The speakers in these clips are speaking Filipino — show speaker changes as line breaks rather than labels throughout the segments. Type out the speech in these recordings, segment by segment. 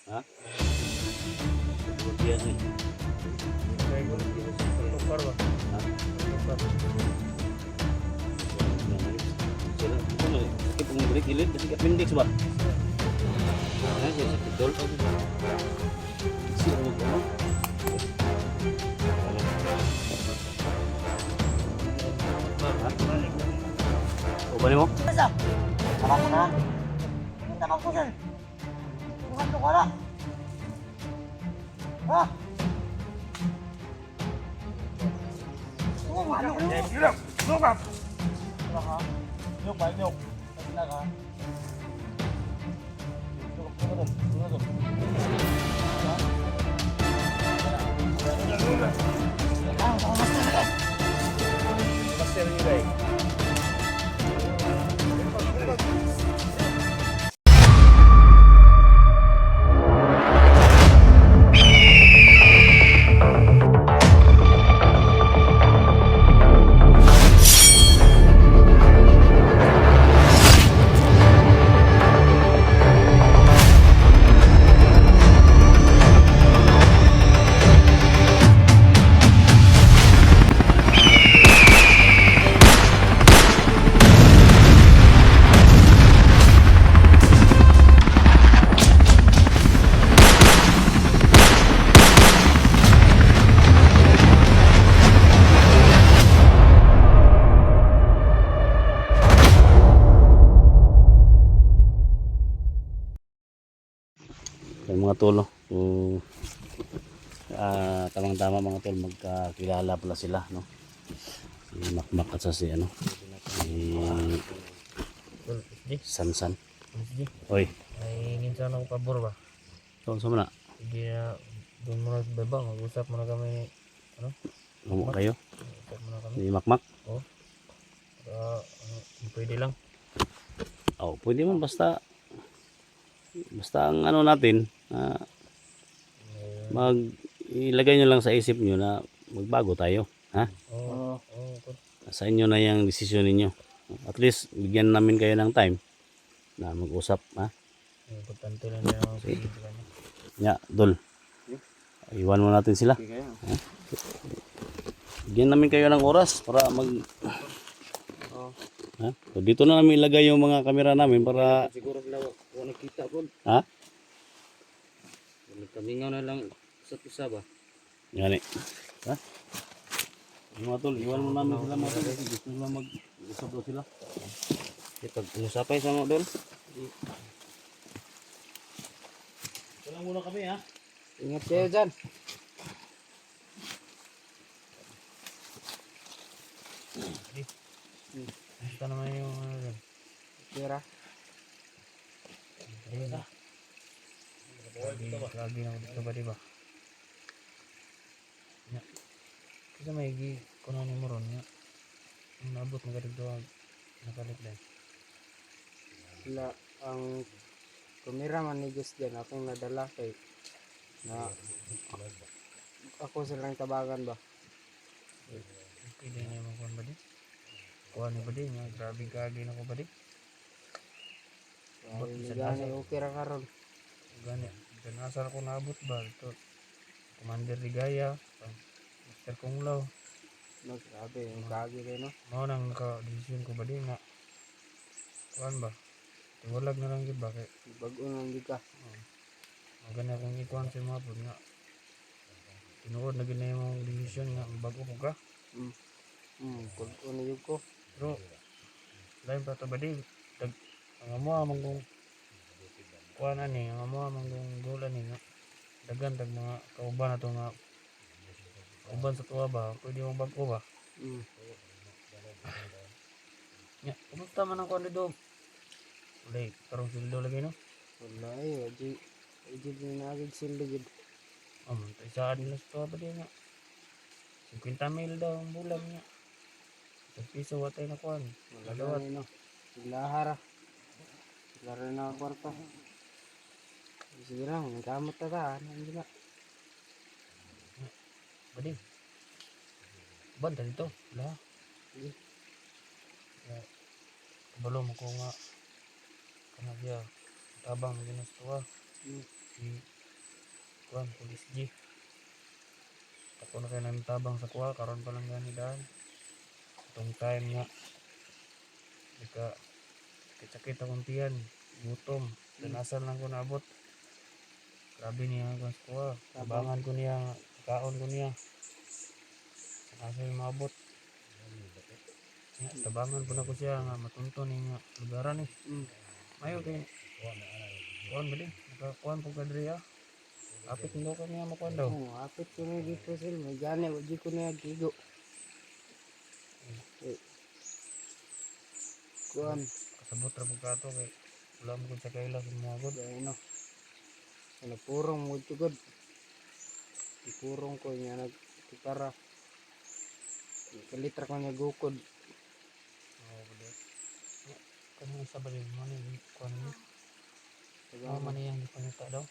Ha? Biyan eh.
Kaya ko tukar ba?
Ha?
Tukar.
Sila, ito na eh. Sakit ang gilid, kasi appendix ba? Ano siya, sakit tol? Sila mo ko, no? O, bali mo?
Masa? Sama ko na. Tama ko dyan. Bukan ko wala. Ha? Oh, ano ko yun?
Ilok! Lukap!
Wala ka? Ilok ba? Ilok. Sabi na ka. Ilok. Ilok. Ilok. Ah, baka mas talaga.
Master niyo guys.
Yung mga tol, no? Tamang-tama mga tol, magkakilala pala sila, no? Si Makmak at si ano, si Sansan.
Sige.
Oy,
Ay, minsan ako pabor ba?
saan sa mana?
Sige na, doon muna sa baba. Mag-usap muna kami. Ano?
Lumo kayo?
Mag-usap muna kami.
Si Makmak?
Oo. Kung pwede lang.
Oh, pwede man basta ang ano natin, ilagay nyo lang sa isip nyo na magbago tayo. Ha?
Oo. Oo.
Sa inyo na yung desisyon ninyo. At least, bigyan namin kayo ng time na mag-usap. Ha?
Importante lang na ako sa kanya.
Ya, Dol. Iwan mo natin sila. Ha? Bigyan namin kayo ng oras para mag... Ha? So, dito na namin ilagay yung mga kamera namin para...
Siguro sila kung nakita po.
Ha?
Kamingaw na lang sa isa ba?
Yan eh. Ha? Yung mga tol, iwan mo namin sila mga tol. Kasi gusto nila mag-usap daw sila.
Ito, usapay sa mo doon.
Ito lang muna kami ha.
Ingat kayo dyan. Basta naman yung ano doon. Tira. Ayun na. Lagi na ako dito ba diba? Ya. Kasi may kunanin mo ron nga. Ang naabot magkadagdawag. Nakalit din.
Sila ang cameraman ni Diyos dyan, akong nadala kay na ako silang tabagan ba.
Okay din na yung kuhan ba din? Kuhan ni ba din? Grabe kagi na ko ba din? Abot,
Ay,
isa
gani
nasa.
okay ra karon.
Gani. Ganasar ko naabot ba? Ito. Commander Ligaya. Mr. Kunglaw.
No, grabe yung kagi kayo no.
Mao nang naka-decision ko ba din nga. Kuhan ba? Tiwalag na lang yun ba? Kaya
Bago nang di ka.
maganda akong ikuhan sa mga po nga. Tinuod na gina yung decision nga. Bago ko ka.
Kung ano yung ko.
Pero, lain pa ito ba din? Ang amo amang kong kuhan ani. Ang amo amang kong gulan ni nga. Dagan tag mga kauban na ito nga. Kauban sa tuwa ba? Pwede mong bago ba? Nya, kumusta man ang kuhan dito? Ulay, karong sildo lagi no?
Wala eh, aji dinagig silid.
Isaan nila sa tuwa ba din nga? 50 mil daw ang bulan nga. Sa piso watay na kuhan.
Wala gani no. Sila hara. Sila rin na kwarta. Sige lang, nagkamot na ta. Hindi na.
Bading. Banda dito. Wala.
Sige.
Kabalo mo ko nga. Kana siya. Tabang na ginas tuwa. Si kuan pulis G. Ako na kayo nang tabang sa kuha karon pa lang gani daan. Itong time nga ika sakit akong tiyan, gutom, tanasan lang ko naabot. Grabe niya ang sa kuha. Tabangan ko niya, kaon ko niya. Asa yung maabot. Tabangan po na ko siya nga matunton nga lugaran eh. Mayo kay kuan ba din? Nakakuan po kadri ah. Apit mo ka niya makuan daw.
Oo, apit ko na dito sir. May gani, wadi ko na gigo. Kuan.
Kasabot ra po ka to kay wala mo kung sa kaila sa mga god.
Gaya no. Ano, purong mo tugod. Purong ko niya nagtipara. Kalitra ko niya gukod.
Oo ba din? Kanang isa ba din mo ni kuan ni?
Tabangan.
Man yang dipanita daw.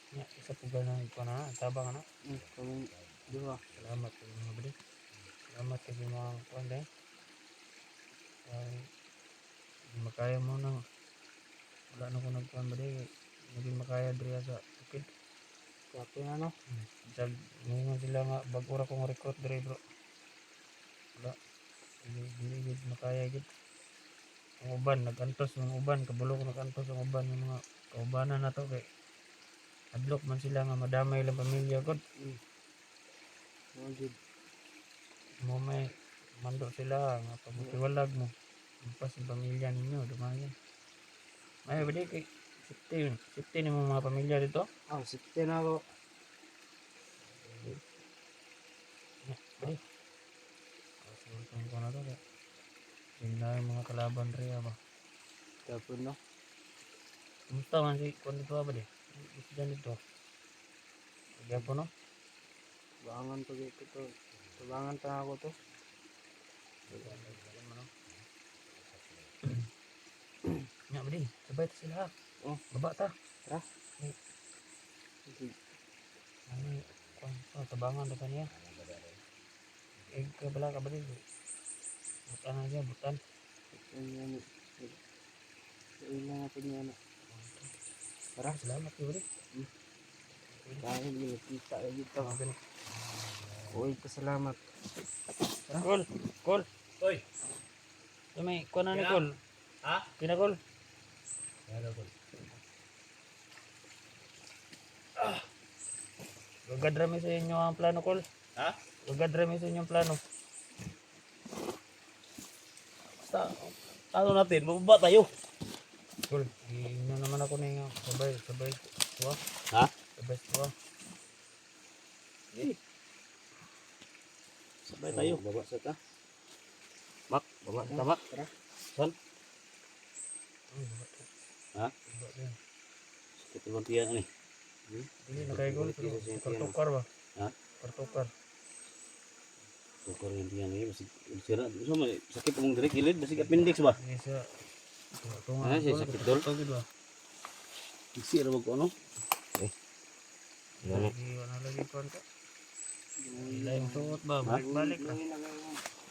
Ya, isa po ganang kuan na, tabang na.
Kami duha.
Salamat po mga bali. Salamat kasi mga kuan din. Ay, makaya mo nang wala na ko nagkuhan ba din. Naging makaya diri sa bukid.
Kape na no.
Jag ngayon sila nga bag-ora kong recruit diri bro. Wala. Dili gid makaya gid. Ang uban nagantos ng uban kabulo ko nagantos ang uban ng mga kaubanan na to kay adlok man sila nga madamay lang pamilya gud.
Mga gid.
Mo may mando sila nga pagtiwalag mo. Pas ang pamilya ninyo dumayan. May ba di kay safety ni mga pamilya dito?
Sipte na ako.
Bali. Sultan ko na to kay sila yung mga kalaban riya ba.
Tapon no.
Kumusta man si kuan dito ba di? Gusto dyan dito. Kaya po no?
Bangan to dito to. Tabangan pa ako to.
Nya ba di? Sabay ta sila.
Oh.
Baba ta.
Tara.
Ano kuan tabangan ta niya. Kabala ka ba di? Butan na siya, butan.
Ano. Ila na po niya na.
Tara, salamat po di.
Dahil yun, kita dito.
Tama gani.
Uy, pasalamat.
Tara. Kol, kol.
Oy.
May kuan na ni
Kina?
kol.
Ha?
Kina kol.
Hello, Kol.
Gagad rami sa inyo ang plano kol.
Ha?
Gagad rami sa inyong plano.
Basta ano natin, mababa tayo.
Kol, inyo naman ako na yung sabay tuwa.
Ha?
Sabay tuwa.
Eh. Sabay tayo.
Baba sa ta.
Mak, baba ta mak.
Tara.
Son,
Baba to.
ha?
Baba to yan.
Kita bantian ni.
Hindi na kayo gol. Tukar-tukar ba?
Ha?
Tukar-tukar.
Tukar yung tiyan ni, masih sira. So may sakit mong direk gilid, masih appendix ba?
Hindi siya.
Ah, siya sakit dol.
Tugid ba?
Isi ra ko ano?
Lagi wala lagi kon ka. Lain suot ba? Balik na.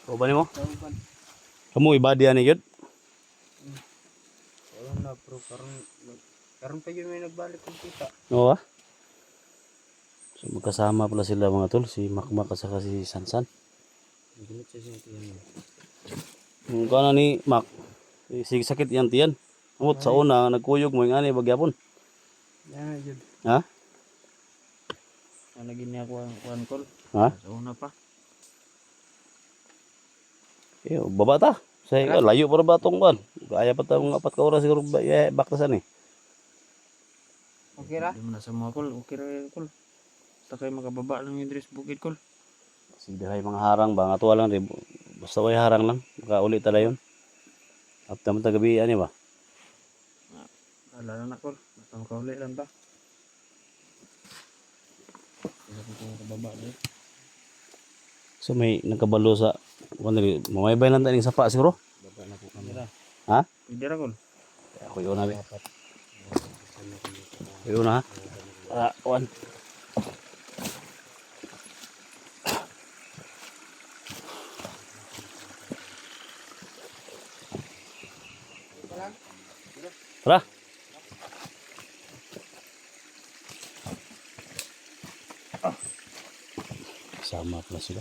O ba nimo?
Tawban.
Kamu ibadian ni gyud?
Wala na bro, karon pa yun may nagbalik kong kita.
Oo. So magkasama pala sila mga tol, si Makmak at saka si Sansan.
Nagulat siya siya tiyan.
Kung kana ni Mak, sige sakit yan tiyan. Amot sa una nagkuyog mo ngani bagyapon.
Yan yun.
Ha?
Ano gini ako ang kuan kol?
Ha?
Sa una pa.
Eh, baba ta. Saya layo para ba tong kan? Kaya pa tayong 4 ka oras siguro baktasan eh.
Okay ra?
Di mo na sa mga kol. Okay ra kol. Basta kayo makababa lang yung dress bukid kol.
Sige hay mga harang ba nga tuwa lang rin. Basta way harang lang. Makauli tala yun. At naman gabi ani ba?
Alala na kol. Basta makauli lang ba? Hindi ko makababa din.
So may nagkabalo sa mamay-bay lang tayo sapa siguro.
Baba na po kami.
Ha?
Pwede ra kol.
Ako yun na. Yun na ha. One. Tara. Kasama pala sila.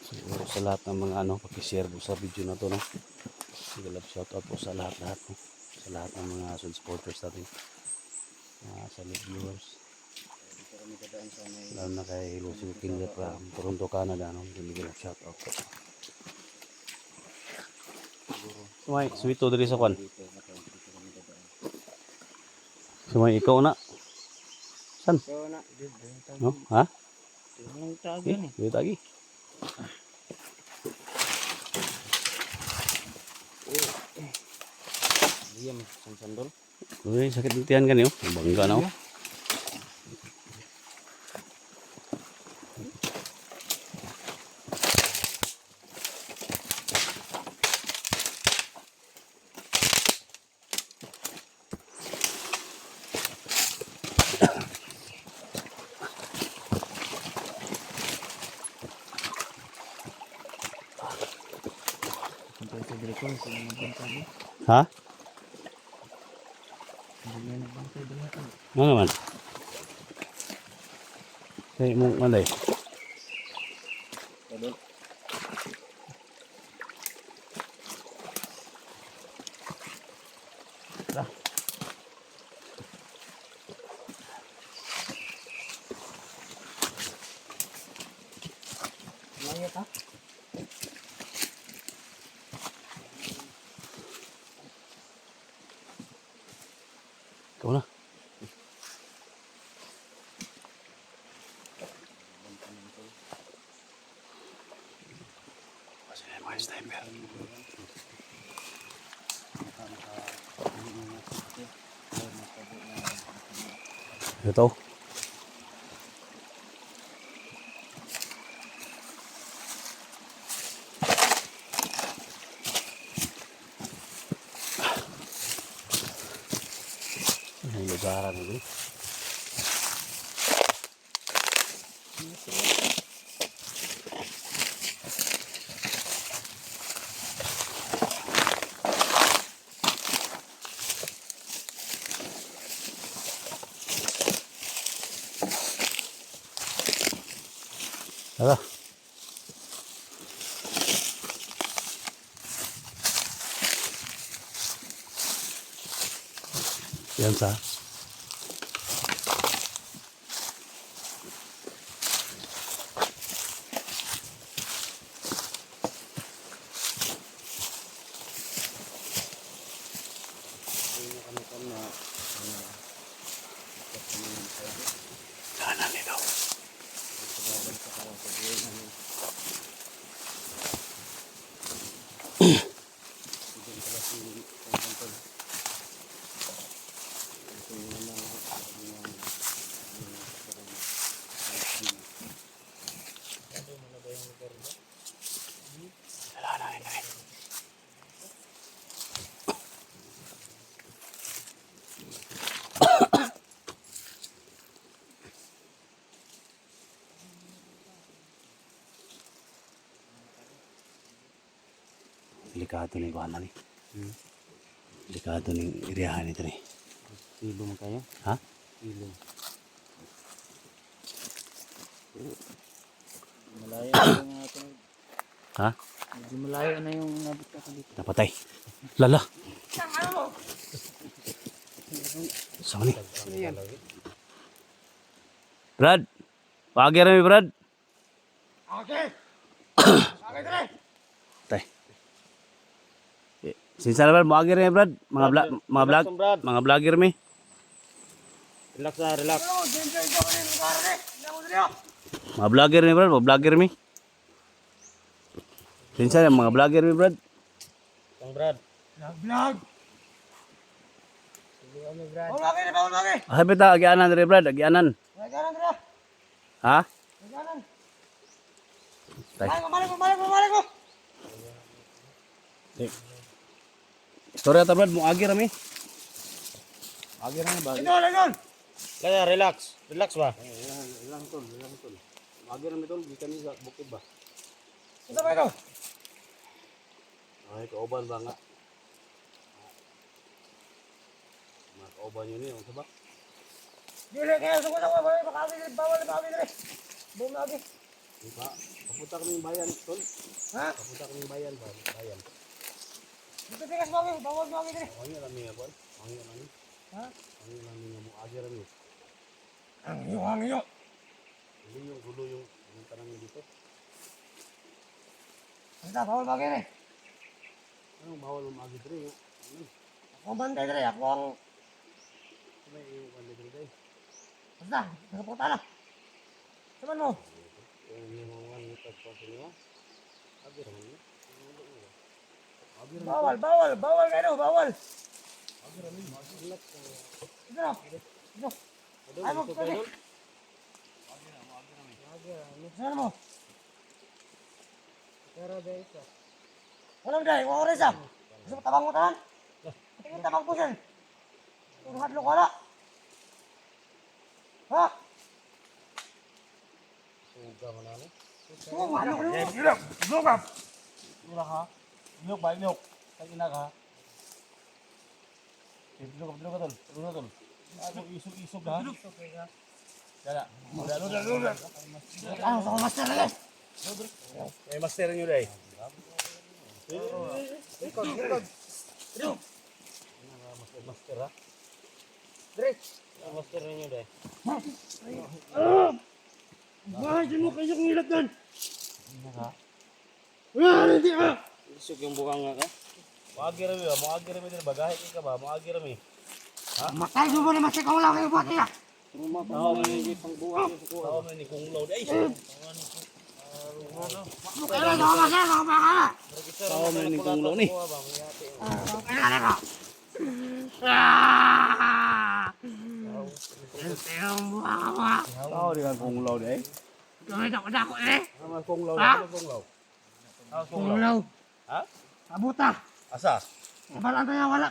Siguro sa lahat ng mga paki-share po sa video na to, no. Sige, love shoutout po sa lahat-lahat, no. Sa lahat ng mga supporters natin. Mga solid viewers. Lalo na kay Lucio Kinder from Toronto, Canada, no. Sige, love shoutout po. Sumay, sweet to diri sa kwan. Sumay, ikaw na. San?
So na.
No? Ha?
Anong tago
Okay,
ni?
dito lagi.
Diam, sandol.
Uy, sakit ng tiyan kan yun. Bangga na, oh.
Sampai sa diri ko sa mga bantay.
Ha?
Hindi na bantay diri ako.
Ano naman? Kaya mo, malay.
Maya ka?
Ikaw na. Kasi na yung mga sniper. Ito. Ay, lugaran ito. Tara. Yan sa. Kanan ito. Delikado ni Kuana ni. Delikado ni iriyahan ito ni.
Ilong kayo?
Ha?
Ilong. Malayo na yung ato.
Ha?
Medyo malayo na yung nabot ka dito.
Napatay. Lala. Sama ni. Brad. Pagi rami Brad.
Okay. Okay, dali.
Tay. Sinsa Brad, mo agi rami Brad. Mga vlogger mi.
Relax na, relax.
Oh, danger ka pa rin lugar ni. Damo dali.
Mga vlogger mi Brad, mga vlogger mi. Sinsa mga vlogger mi Brad.
Kang Brad.
Vlog. Bawal lagi ni, bawal lagi.
Sabi ta agianan diri Brad, agianan.
Naganan dali.
Ha?
Naganan.
Tay.
Balik ko.
Istorya ta Brad, mo agi rami. Agi rami ba?
Idol.
Kaya relax. Relax ba?
Ilang tol. Agi rami tol, gikan sa bukid ba?
Isa ba ito?
Ay, kauban ba nga? Mga kauban yun eh, sa ba?
Dili kayo suko sa mga makami diri bawal makami diri. Bum lagi.
Diba? Papunta kami yung bayan, tol.
Ha?
Papunta kami yung bayan, bayan.
Dito tikas mami, bawal mami diri.
Ang yun namin ako. Ang yun namin.
Ha?
Ang yun namin yung agir namin.
Ang iyo.
Hindi yung gulo yung tanang dito.
Basta bawal mami diri.
Anong bawal ng agir dito? Ano?
Ako bantay diri, ako ang
May yung kanil dito.
basta, nakapunta na. Saman mo.
Yung mga nitag pa sa inyo. Agir naman. Agir
Bawal, bawal, bawal kayo, bawal.
namin. Agir
Ito na. Ito. Ay, magpuli. Saman mo.
Pero dahil sa.
Walang dahil, wala oras ah. Gusto mo tabang mo tahan? Tingin tabang po siya. Ang hadlo ko wala. Ha?
Suga mo na ano?
Oo, hadlo ko yun.
Ilok ka! Ilok ha? Ilok ba? Ilok. Kaya ina ka. Ilok ka tol. Ilok ka tol. Ako isog-isog ha? Dala. Dala.
Ano, sa master na yan.
May master nyo dahil. Master ha? Master nyo dahil.
Bahay, di mo kayo kong ilat doon. Hindi ka.
Isog yung bukang nga ka? Maagi rami ba? Maagi rami din. Bagahe ka ba? Maagi rami.
Matay mo mo naman si kong lang kayo buhat niya.
Tawa mo yung isang buwan. Tawa mo yung kung load. Ay!
Kaya na ako masaya, ako makakala.
Tawa mo yung kung load ni.
Kaya na ka. Ito yung buha ka mo ha.
Tawa di ka kung load eh.
Gawin ako na ako eh.
Ano kung load?
Ha?
Ano kung load?
Kung law.
Ha?
Abuta.
Asa?
Balaan tayo wala.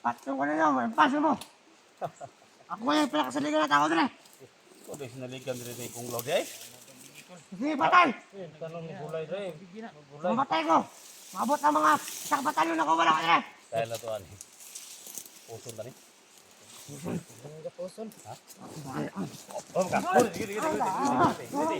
Patong ko na yun, may paso mo. Ako yung pinakasaligan na tao din eh.
Ito dahil sinaligan din ni kung load eh.
Sige, patay.
Tanong ni Gulay dahil.
Mamatay ko. Mabot ng mga isang batalyon ako wala ko din eh.
Dahil na to ani. Puson na ni.
Puson.
Ha? Oh, ka. Gini.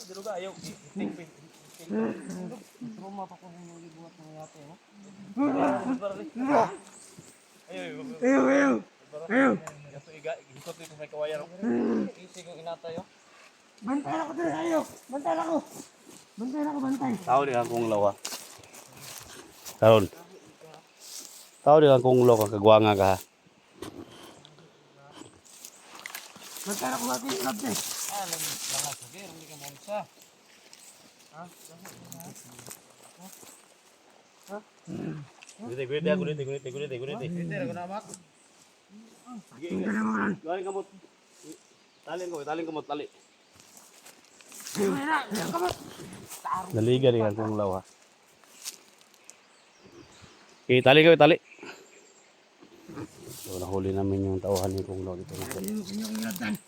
Diluga, ayaw.
Trauma pa ko nung gibuhat ng yate mo.
Ayaw.
Ito ikot ito may kawayan.
Isig yung inatayo.
Bantay ako din sa'yo. Bantay ako. Bantay.
Tao di kang kung lawa. Karon. Tao di kang kung lawa kagwanga ka ha.
Bantay ako natin yung club din.
Lakas lagi, hindi ka monsa.
Gurite ako dito.
Hindi na ko namak.
Galing kamot. Taling kamot, tali. Naliga rin kung lawa. Okay, tali. So, nahuli namin yung tauhan ni Kung Law dito.
Ayaw, kanyang ilatan.